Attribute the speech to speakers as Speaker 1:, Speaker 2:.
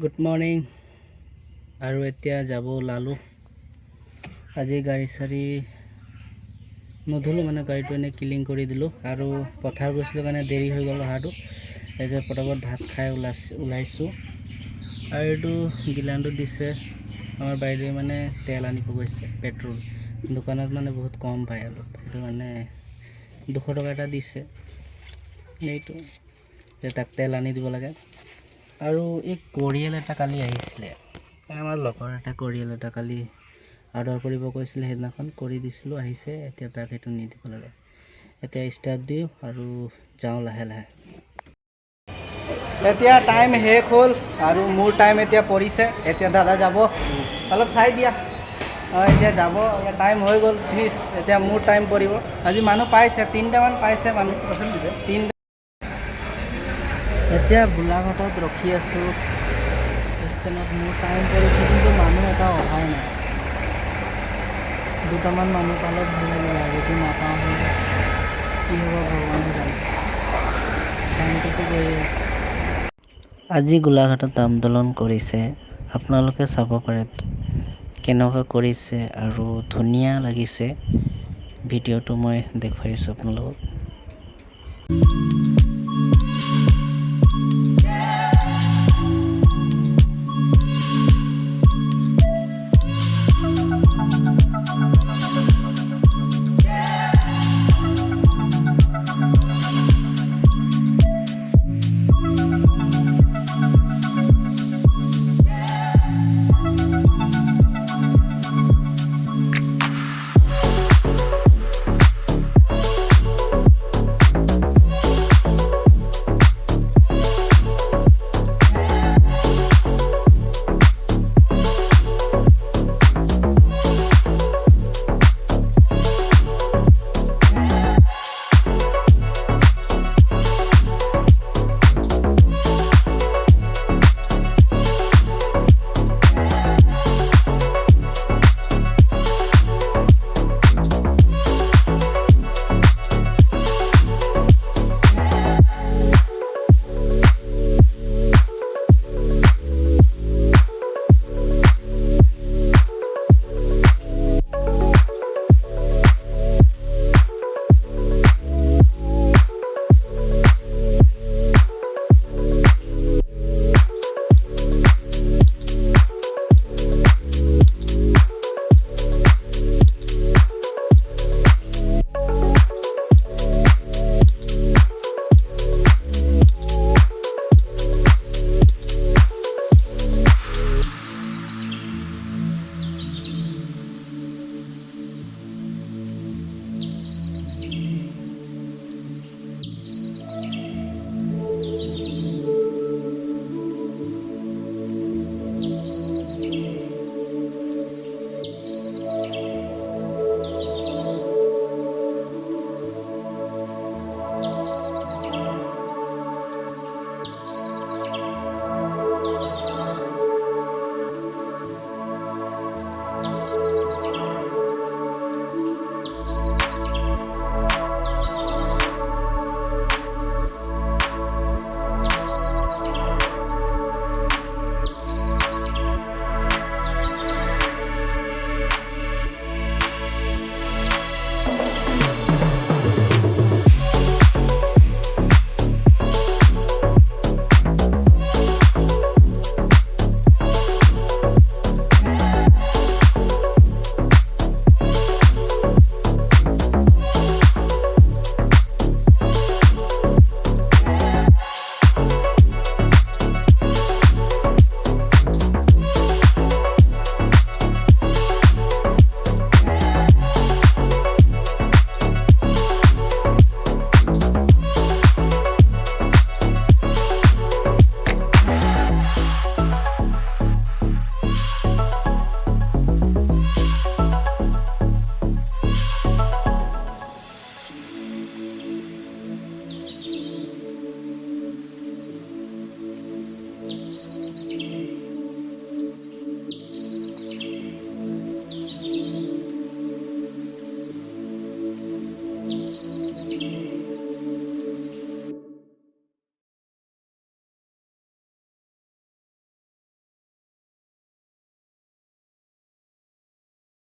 Speaker 1: good morning আৰু এতিয়া যাব ওলালোঁ আজি গাড়ী চাৰি নধুলোঁ মানে গাড়ীটো এনে ক্লিন কৰি দিলোঁ আৰু পথাৰ গৈছিলোঁ কাৰণে দেৰি হৈ গ'ল অহাটো এতিয়া পটাপট ভাত খাই ওলাইছোঁ আৰু এইটো গিলানটো দিছে আমাৰ বাইদেৱে মানে তেল আনিব গৈছে পেট্ৰল দোকানত মানে বহুত কম পায় অলপ সেইটো কাৰণে 200 টকা এটা দিছে এইটো তাক তেল আনি দিব লাগে আৰু এই কোৰিয়েল এটা কালি আহিছিলে আমাৰ লগৰ এটা কোৰিয়েল এটা কালি অৰ্ডাৰ কৰিব কৈছিলে সেইদিনাখন কৰি দিছিলোঁ আহিছে এতিয়া তাক সেইটো নি দিব লাগে এতিয়া ষ্টাৰ্ট দিওঁ আৰু যাওঁ লাহে লাহে এতিয়া টাইম শেষ হ'ল আৰু মোৰ টাইম এতিয়া পৰিছে এতিয়া দাদা যাব অলপ চাই দিয়া এতিয়া যাব টাইম হৈ গ'ল ফিনিছ এতিয়া মোৰ টাইম পৰিব আজি মানুহ পাইছে 3টামান পাইছে মানুহ এতিয়া গোলাঘাটত ৰখি আছোঁ ষ্টেণ্ডত মোৰ টাইম পৰিছে কিন্তু মানুহ এটা অহাই নাই দুটামান মানুহ পালে ভাল লাগিলে যদি নাপাওঁ কি হ'ব ভগৱানে জানে টাইমটোতো গৈয়ে আছে আজি গোলাঘাটত আন্দোলন কৰিছে আপোনালোকে চাব পাৰে কেনেকুৱা কৰিছে আৰু ধুনীয়া লাগিছে ভিডিঅ'টো মই দেখুৱাইছোঁ আপোনালোকক